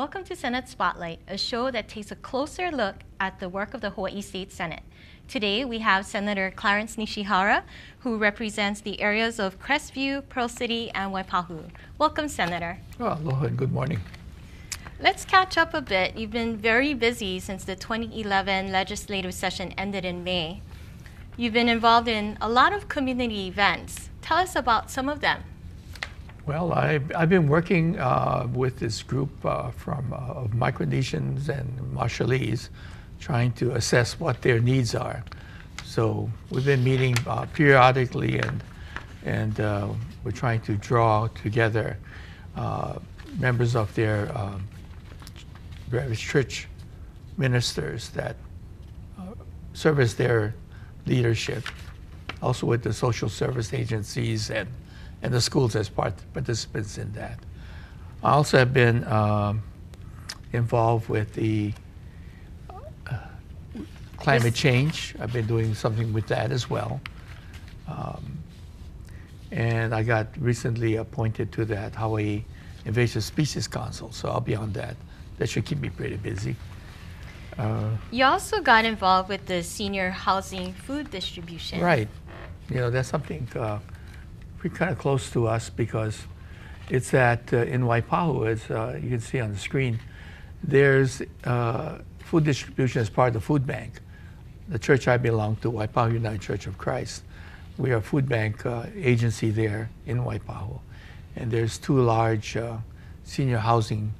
Welcome to Senate Spotlight, a show that takes a closer look at the work of the Hawaii State Senate. Today we have Senator Clarence Nishihara, who represents the areas of Crestview, Pearl City, and Waipahu. Welcome, Senator. Oh, aloha and good morning. Let's catch up a bit. You've been very busy since the 2011 legislative session ended in May. You've been involved in a lot of community events. Tell us about some of them. Well, I've been working with this group of Micronesians and Marshallese, trying to assess what their needs are. So we've been meeting periodically, and we're trying to draw together members of their various church ministers that serve as their leadership, also with the social service agencies and the schools as participants in that. I also have been involved with the climate change. I've been doing something with that as well. And I got recently appointed to that Hawaii Invasive Species Council, so I'll be on that. That should keep me pretty busy. You also got involved with the senior housing food distribution. Right. You know, that's something pretty kind of close to us because it's at in Waipahu, as you can see on the screen, there's food distribution as part of the food bank. The church I belong to, Waipahu United Church of Christ, we are a food bank agency there in Waipahu. And there's two large senior housing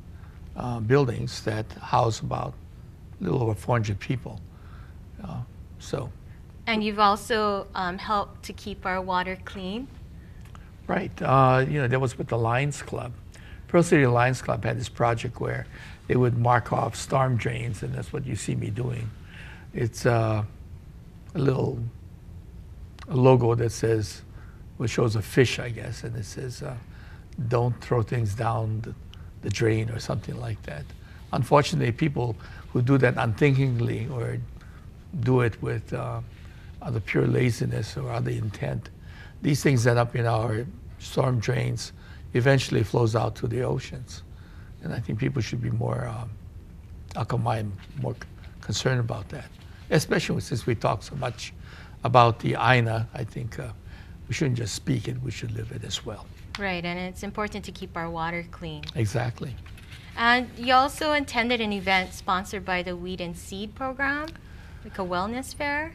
buildings that house about a little over 400 people. And you've also helped to keep our water clean. Right. You know, that was with the Lions Club. Pearl City Lions Club had this project where they would mark off storm drains, and that's what you see me doing. It's a logo that says, well, shows a fish, I guess, and it says, don't throw things down the drain or something like that. Unfortunately, people who do that unthinkingly or do it with either pure laziness or other intent, these things end up in our storm drains, eventually flows out to the oceans. And I think people should be more, more concerned about that. Especially since we talk so much about the Aina, I think we shouldn't just speak it, we should live it as well. Right, and it's important to keep our water clean. Exactly. And you also attended an event sponsored by the Weed and Seed program, like a wellness fair?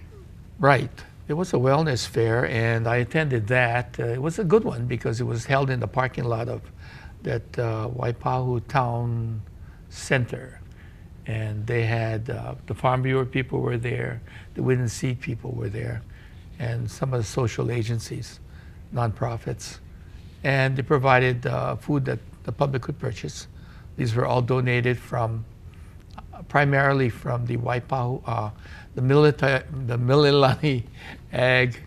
Right. It was a wellness fair, and I attended that. It was a good one because it was held in the parking lot of that Waipahu Town Center. And they had the Farm Bureau people were there, the Weed and Seed people were there, and some of the social agencies, nonprofits. And they provided food that the public could purchase. These were all donated from, primarily from the Waipahu, the Mililani Ag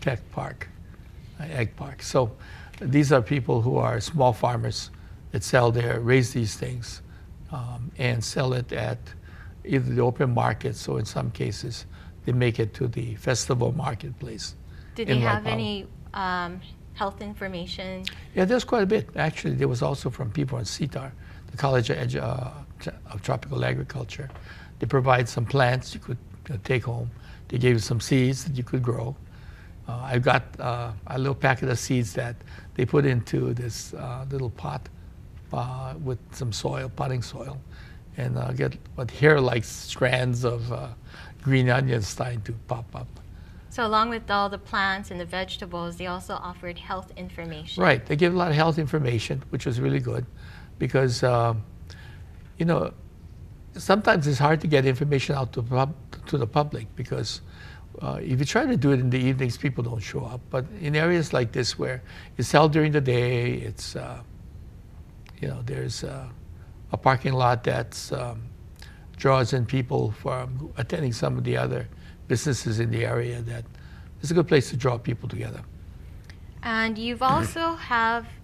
Tech Park, Ag Park. So these are people who are small farmers that sell raise these things and sell it at either the open markets or in some cases they make it to the festival marketplace. Did they have any health information? Yeah, there's quite a bit. Actually, there was also from people in CETAR, the College of Tropical Agriculture. They provide some plants you could take home. They gave you some seeds that you could grow. I got a little packet of seeds that they put into this little pot with some soil, potting soil, and get what hair-like strands of green onions starting to pop up. So along with all the plants and the vegetables, they also offered health information. Right. They gave a lot of health information, which was really good because, you know, sometimes it's hard to get information out to the public because if you try to do it in the evenings, people don't show up. But in areas like this where it's held during the day, it's, you know, there's a parking lot that draws in people from attending some of the other businesses in the area. That it's a good place to draw people together. And you've also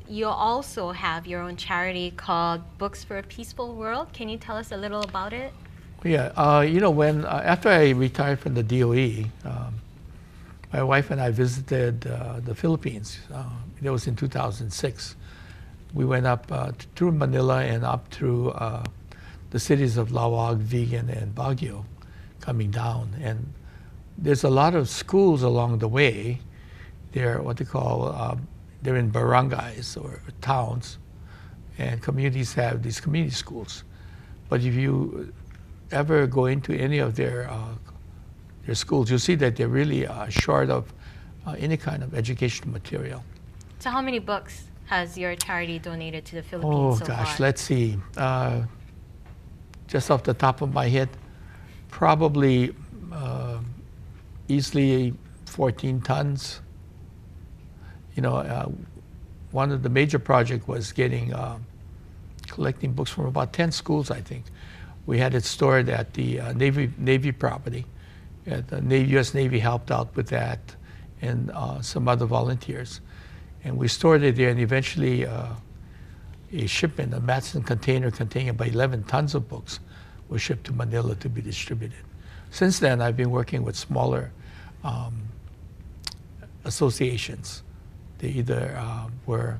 you also have your own charity called Books for a Peaceful World. Can you tell us a little about it? Yeah, you know, when after I retired from the DOE, my wife and I visited the Philippines. It was in 2006. we went up through Manila and up through the cities of Lawag, Vigan, and Baguio, coming down. And there's a lot of schools along the way. They're what they call, they're in barangays or towns, and communities have these community schools. But if you ever go into any of their schools, you'll see that they're really short of any kind of educational material. So how many books has your charity donated to the Philippines so far? Oh gosh, let's see. Just off the top of my head, probably easily 14 tons. You know, one of the major projects was collecting books from about 10 schools, I think. We had it stored at the Navy property. The U.S. Navy helped out with that, and some other volunteers. And we stored it there, and eventually a shipment, a Matson container containing about 11 tons of books, was shipped to Manila to be distributed. Since then, I've been working with smaller associations. They either were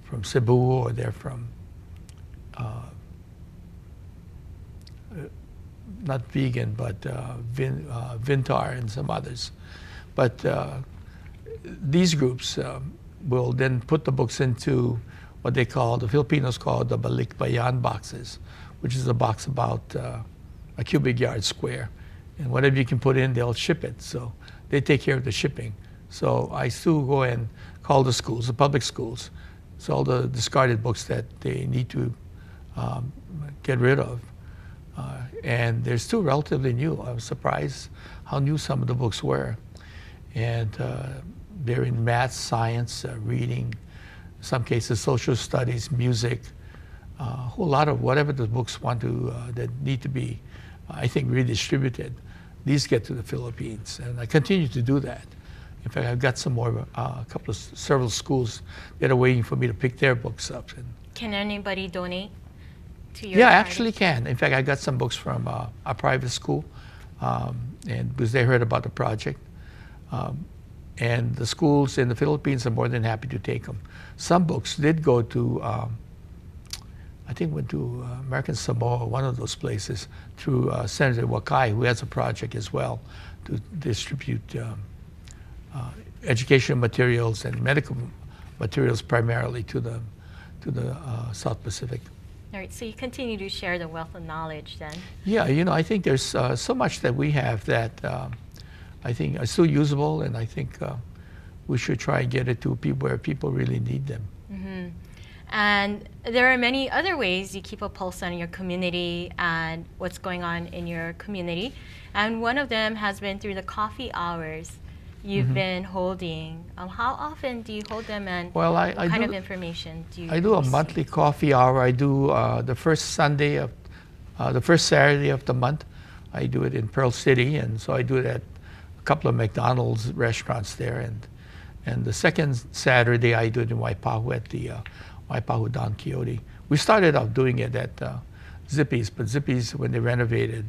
from Cebu, or they're from not vegan, but Vintar and some others. But these groups will then put the books into what they call, the Filipinos call the balikbayan boxes, which is a box about a cubic yard square. And whatever you can put in, they'll ship it. So they take care of the shipping. So I still go and call the schools, the public schools. So all the discarded books that they need to get rid of. And they're still relatively new. I was surprised how new some of the books were. And they're in math, science, reading, in some cases social studies, music, a whole lot of whatever the books want to, that need to be, I think, redistributed. These get to the Philippines, and I continue to do that. In fact, I've got some more, several schools that are waiting for me to pick their books up. And can anybody donate to your yeah, charity? actually can. In fact, I got some books from a private school, and because they heard about the project. And the schools in the Philippines are more than happy to take them. Some books did go to, I think went to American Samoa, one of those places, through Senator Wakay, who has a project as well to distribute educational materials and medical materials primarily to the South Pacific. All right, so you continue to share the wealth of knowledge then. Yeah, you know, I think there's so much that we have that I think are still usable, and I think we should try and get it to people where people really need them. Mm-hmm. And there are many other ways you keep a pulse on your community and what's going on in your community. And one of them has been through the coffee hours you've been holding. How often do you hold them, and well, what kind of information do you I do a receive? monthly coffee hour. I do the first Saturday of the month. I do it in Pearl City, and so I do it at a couple of McDonald's restaurants there. And the second Saturday, I do it in Waipahu at the Waipahu Don Quixote. We started out doing it at Zippy's, but Zippy's, when they renovated,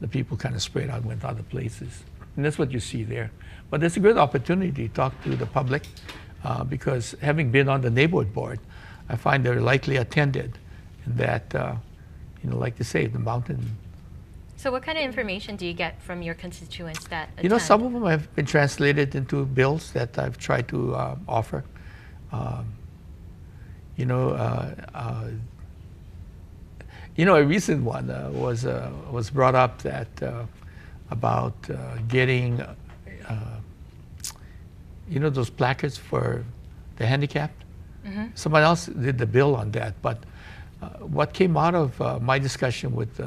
the people kind of spread out and went to other places. And that's what you see there. But it's a good opportunity to talk to the public because having been on the neighborhood board, I find they're lightly attended, and that, you know, like to say, the mountain. So what kind of information do you get from your constituents that attend? You know, some of them have been translated into bills that I've tried to offer. You know, a recent one was brought up that about getting, you know, those placards for the handicapped. Mm-hmm. Someone else did the bill on that, but what came out of my discussion with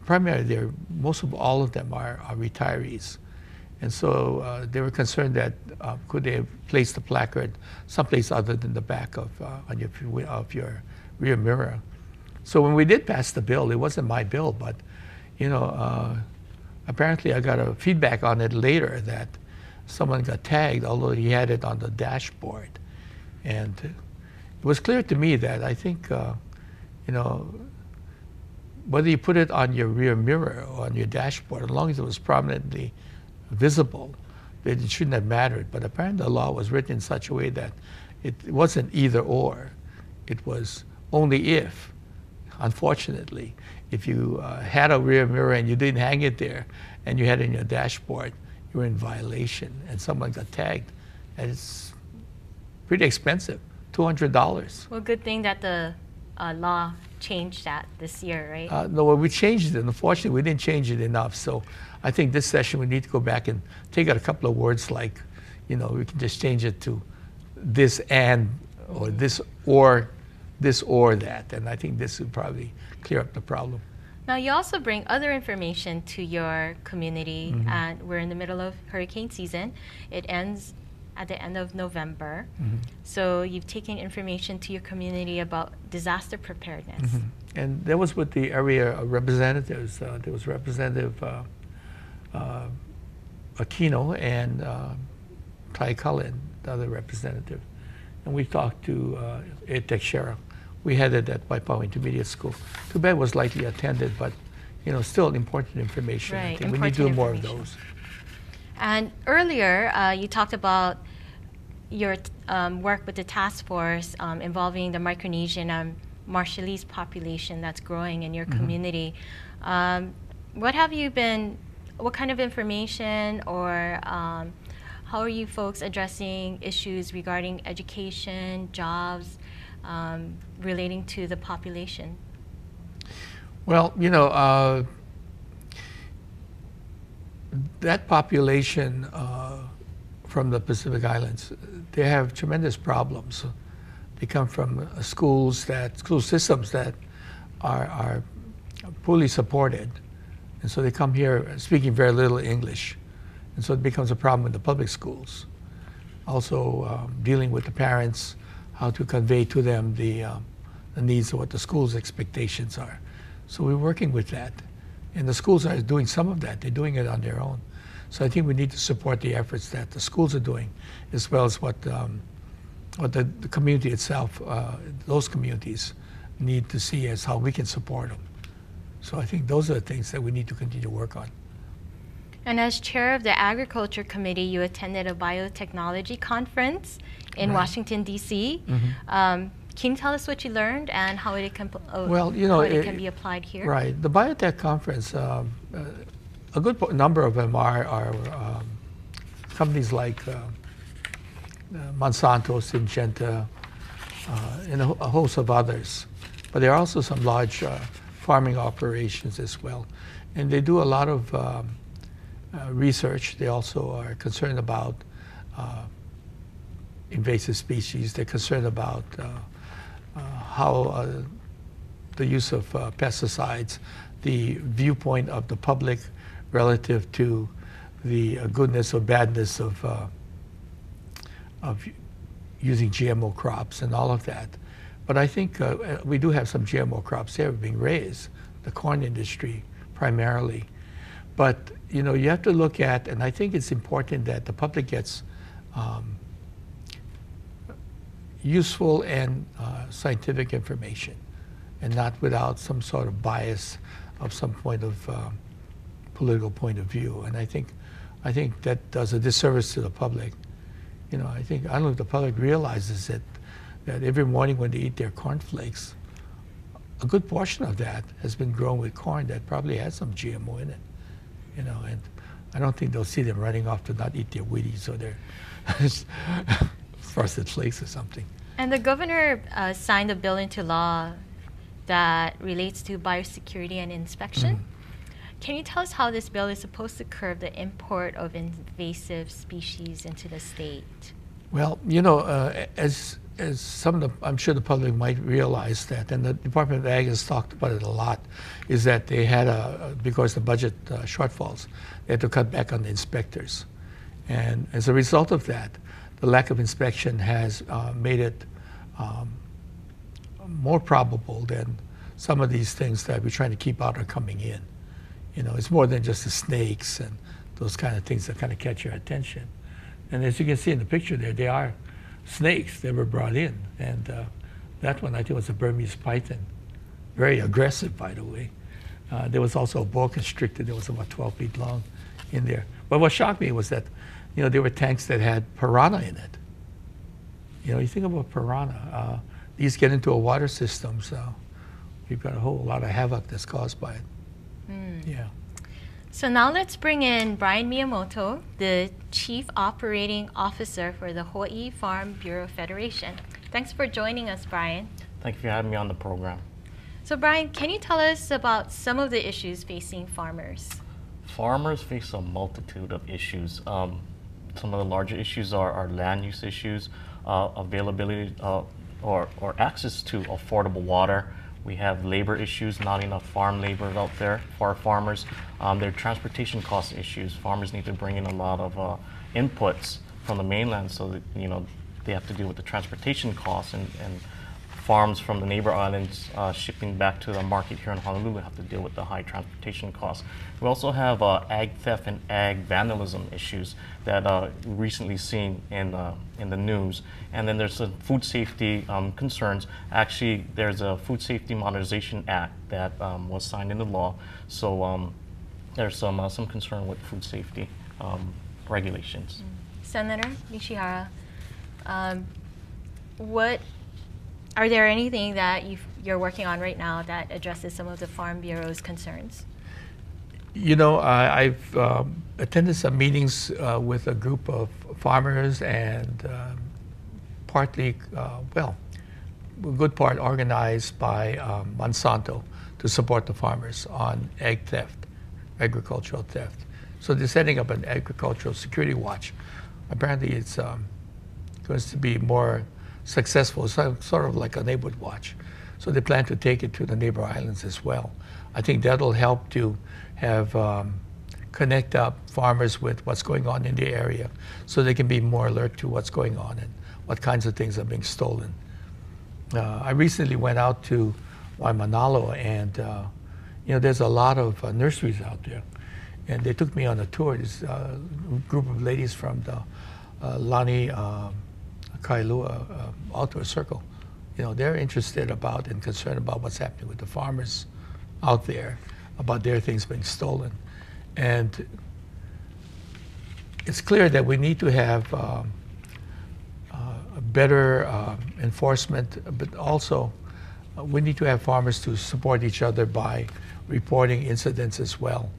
primarily, most of all of them are retirees. And so they were concerned that could they have placed the placard someplace other than the back of your rear mirror. So when we did pass the bill, it wasn't my bill, but you know, apparently I got a feedback on it later that someone got tagged, although he had it on the dashboard. And it was clear to me that I think, you know, whether you put it on your rear mirror or on your dashboard, as long as it was prominently visible, it shouldn't have mattered. But apparently the law was written in such a way that It wasn't either or. It was only if, unfortunately, if you had a rear mirror and you didn't hang it there and you had it in your dashboard, you were in violation and someone got tagged. And it's pretty expensive, $200. Well, good thing that the law changed that this year, right? No, well, we changed it. Unfortunately, we didn't change it enough. So I think this session we need to go back and take out a couple of words like, we can just change it to this and, or this or that. And I think this would probably clear up the problem. Now, you also bring other information to your community, Mm-hmm. and we're in the middle of hurricane season. It ends at the end of November. Mm-hmm. So you've taken information to your community about disaster preparedness. Mm-hmm. And that was with the area representatives. There was Representative Aquino and Ty Cullen, the other representative. And we talked to Nishihara. We had it at Waipahu Intermediate School. Too bad it was lightly attended, but still important information. Right, I think we need to do more of those. And earlier, you talked about your work with the task force involving the Micronesian and Marshallese population that's growing in your community. What kind of information or how are you folks addressing issues regarding education, jobs, relating to the population? Well, that population from the Pacific Islands, they have tremendous problems. They come from school systems that are poorly supported. And so they come here speaking very little English. And so it becomes a problem in the public schools. Also dealing with the parents, how to convey to them the needs of what the school's expectations are. So we're working with that. And the schools are doing some of that. They're doing it on their own. So I think we need to support the efforts that the schools are doing, as well as what the community itself, those communities, need to see as how we can support them. So I think those are the things that we need to continue to work on. And as chair of the Agriculture Committee, you attended a biotechnology conference in Washington, D.C. Can you tell us what you learned and how it can, can be applied here? Right. The biotech conference, a good number of them are companies like Monsanto, Syngenta, and a host of others. But there are also some large farming operations as well. And they do a lot of research. They also are concerned about invasive species. They're concerned about how the use of pesticides, the viewpoint of the public relative to the goodness or badness of using GMO crops and all of that. But I think we do have some GMO crops there being raised, the corn industry primarily. But you have to look at, and I think it's important that the public gets useful and scientific information, and not without some sort of bias of some point of political point of view. And I think that does a disservice to the public. I don't know if the public realizes that every morning when they eat their cornflakes, a good portion of that has been grown with corn that probably has some GMO in it. And I don't think they'll see them running off to not eat their Wheaties or their frosted flakes or something. And the governor signed a bill into law that relates to biosecurity and inspection. Can you tell us how this bill is supposed to curb the import of invasive species into the state? Well, as some of I'm sure the public might realize that, and the Department of Ag has talked about it a lot, is that they had because the budget shortfalls, they had to cut back on the inspectors. And as a result of that, the lack of inspection has made it more probable than some of these things that we're trying to keep out are coming in. It's more than just the snakes and those kind of things that kind of catch your attention. And as you can see in the picture there, they are snakes that were brought in. And that one, I think, was a Burmese python. Very aggressive, by the way. There was also a boa constrictor that was about 12 feet long in there. But what shocked me was that, there were tanks that had piranha in it. You think about piranha. These get into a water system, so we've got a whole lot of havoc that's caused by it. Yeah. So now let's bring in Brian Miyamoto, the Chief Operating Officer for the Hawaii Farm Bureau Federation. Thanks for joining us, Brian. Thank you for having me on the program. So Brian, can you tell us about some of the issues facing farmers? Farmers face a multitude of issues. Some of the larger issues are land use issues, availability or access to affordable water. We have labor issues, not enough farm labor out there for our farmers. There are transportation cost issues. Farmers need to bring in a lot of inputs from the mainland, so that they have to deal with the transportation costs, and farms from the neighbor islands shipping back to the market here in Honolulu have to deal with the high transportation costs. We also have ag theft and ag vandalism issues that we've recently seen in the news. And then there's some food safety concerns. Actually, there's a Food Safety Modernization Act that was signed into law. So there's some concern with food safety regulations. Senator Nishihara, are there anything that you're working on right now that addresses some of the Farm Bureau's concerns? I've attended some meetings with a group of farmers and partly, a good part organized by Monsanto to support the farmers on ag theft, agricultural theft. So they're setting up an agricultural security watch. Apparently it's going to be more successful, sort of like a neighborhood watch. So they plan to take it to the neighbor islands as well. I think that'll help to have connect up farmers with what's going on in the area, so they can be more alert to what's going on and what kinds of things are being stolen. I recently went out to Waimanalo, and there's a lot of nurseries out there, and they took me on a tour. This group of ladies from the Lani Kailua Outdoor Circle, they're interested about and concerned about what's happening with the farmers out there, about their things being stolen. And it's clear that we need to have a better enforcement, but also we need to have farmers to support each other by reporting incidents as well.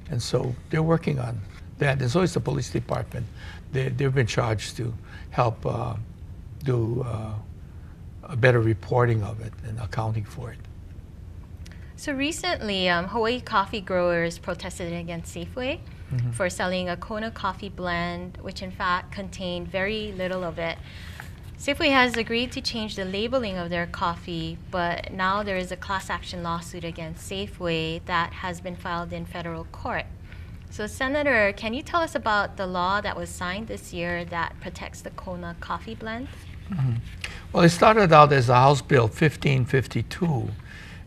And so they're working on that. And so is the police department. They've been charged to help do a better reporting of it and accounting for it. So recently, Hawaii coffee growers protested against Safeway for selling a Kona coffee blend, which in fact contained very little of it. Safeway has agreed to change the labeling of their coffee, but now there is a class action lawsuit against Safeway that has been filed in federal court. So Senator, can you tell us about the law that was signed this year that protects the Kona coffee blend? Well, it started out as a House Bill 1552,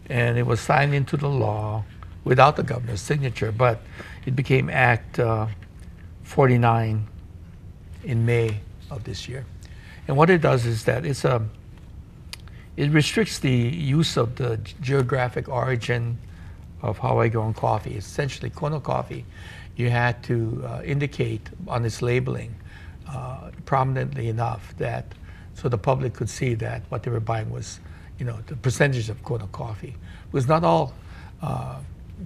and it was signed into the law without the governor's signature, but it became Act 49 in May of this year. And what it does is that it restricts the use of the geographic origin of Hawaii-grown coffee. Essentially, Kona coffee, you had to indicate on its labeling prominently enough that so the public could see that what they were buying was, the percentage of Kona coffee. Because not all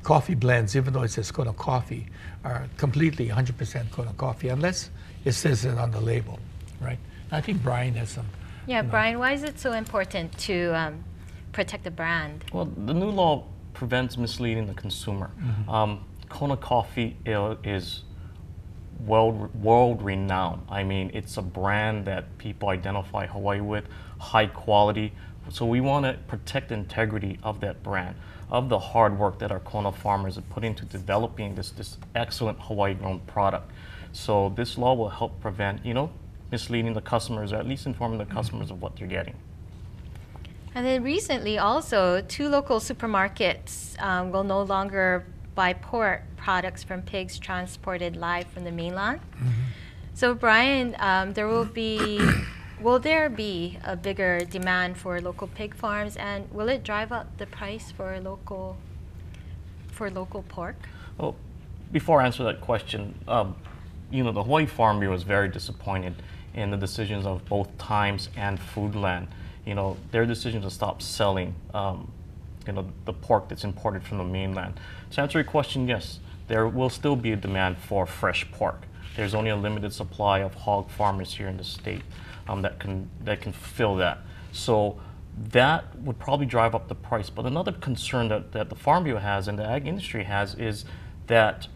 coffee blends, even though it says Kona coffee, are completely 100% Kona coffee, unless it says it on the label, right? I think Brian has some. Yeah, Brian, why is it so important to protect the brand? Well, the new law prevents misleading the consumer. Kona coffee is world renowned. I mean, it's a brand that people identify Hawaii with, high quality. So we want to protect the integrity of that brand, of the hard work that our Kona farmers have put into developing this excellent Hawaii-grown product. So this law will help prevent, misleading the customers, or at least informing the customers of what they're getting. And then recently also, 2 local supermarkets will no longer buy pork products from pigs transported live from the mainland. So Brian, will there be a bigger demand for local pig farms, and will it drive up the price for local pork? Well, before I answer that question, the Hawaii Farm Bureau is very disappointed in the decisions of both Times and Foodland. You know, their decision to stop selling, you know, the pork that's imported from the mainland. To answer your question, yes, there will still be a demand for fresh pork. There's only a limited supply of hog farmers here in the state that can fill that. So that would probably drive up the price. But another concern that the Farm Bureau has and the ag industry has is that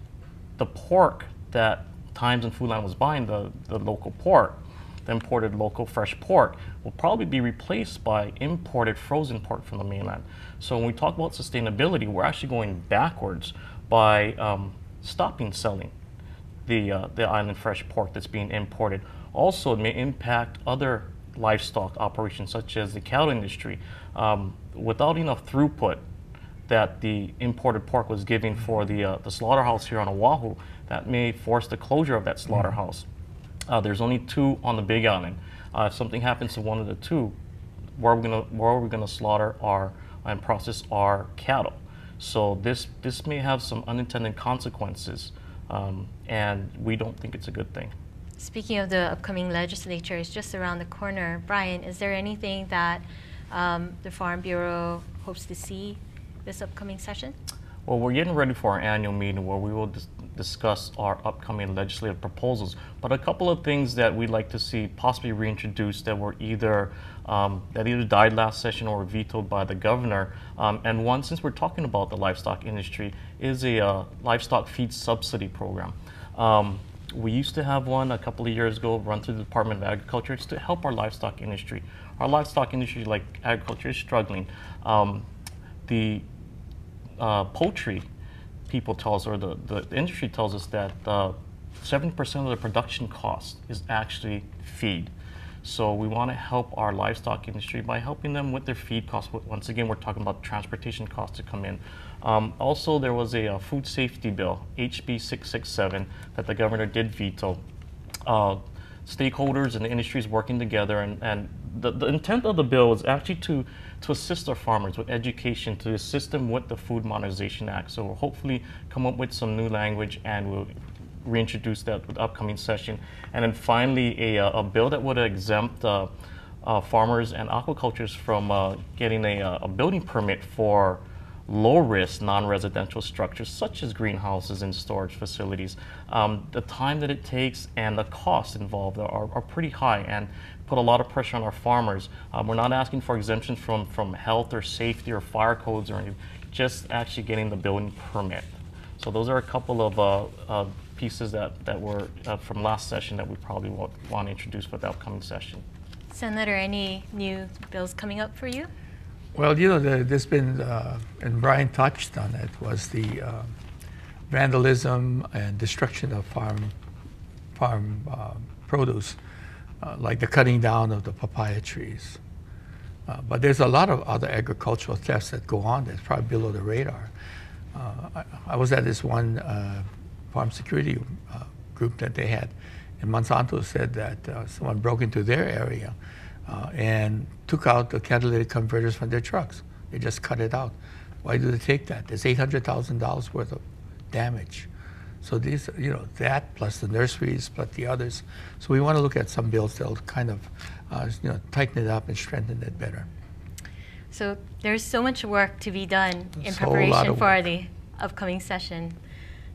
the pork that Times and Foodland was buying, the local pork, the imported local fresh pork, will probably be replaced by imported frozen pork from the mainland. So when we talk about sustainability, we're actually going backwards by stopping selling the island fresh pork that's being imported. Also, it may impact other livestock operations such as the cattle industry. Without enough throughput that the imported pork was giving for the slaughterhouse here on Oahu, that may force the closure of that slaughterhouse. There's only 2 on the Big Island. If something happens to one of the 2, where are we gonna slaughter and process our cattle? So this may have some unintended consequences, and we don't think it's a good thing. Speaking of the upcoming legislature, it's just around the corner. Brian, is there anything that the Farm Bureau hopes to see this upcoming session? Well, we're getting ready for our annual meeting where we will discuss our upcoming legislative proposals. But a couple of things that we'd like to see possibly reintroduced that were either died last session or were vetoed by the governor. And one, since we're talking about the livestock industry, is a livestock feed subsidy program. We used to have one a couple of years ago run through the Department of Agriculture. It's to help our livestock industry. Our livestock industry, like agriculture, is struggling. The poultry people tell us, or the industry tells us that 70% of the production cost is actually feed. So we want to help our livestock industry by helping them with their feed costs. Once again, we're talking about transportation costs to come in. Also, there was a food safety bill, HB 667, that the governor did veto. Stakeholders and the industry is working together, and the intent of the bill is actually to assist our farmers with education, to assist them with the Food Modernization Act. So we'll hopefully come up with some new language, and we'll reintroduce that with the upcoming session. And then finally, a bill that would exempt farmers and aquaculturists from getting a building permit for low-risk non-residential structures such as greenhouses and storage facilities. The time that it takes and the costs involved are pretty high and put a lot of pressure on our farmers. We're not asking for exemptions from health or safety or fire codes or anything, just actually getting the building permit. So those are a couple of pieces that were from last session that we probably want to introduce for the upcoming session. Senator, any new bills coming up for you? Well, you know, there's been, and Brian touched on it, was the vandalism and destruction of farm produce, like the cutting down of the papaya trees. But there's a lot of other agricultural thefts that go on that's probably below the radar. I was at this one farm security group that they had, and Monsanto said that someone broke into their area and took out the catalytic converters from their trucks. They just cut it out. Why do they take that? There's $800,000 worth of damage. So these, you know, that plus the nurseries, plus the others. So we want to look at some bills that'll kind of, you know, tighten it up and strengthen it better. So there's so much work to be done in preparation for the upcoming session.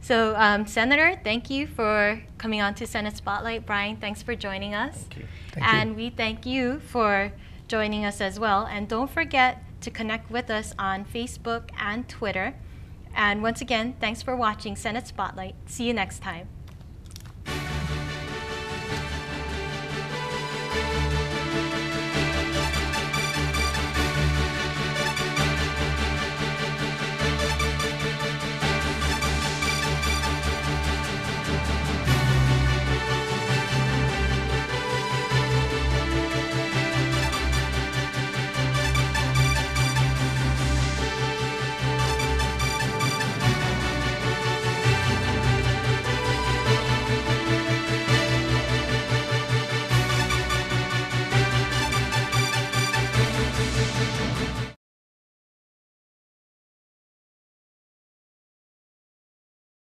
So Senator, thank you for coming on to Senate Spotlight. Brian, thanks for joining us. Thank you. And we thank you for joining us as well. And don't forget to connect with us on Facebook and Twitter. And once again, thanks for watching Senate Spotlight. See you next time.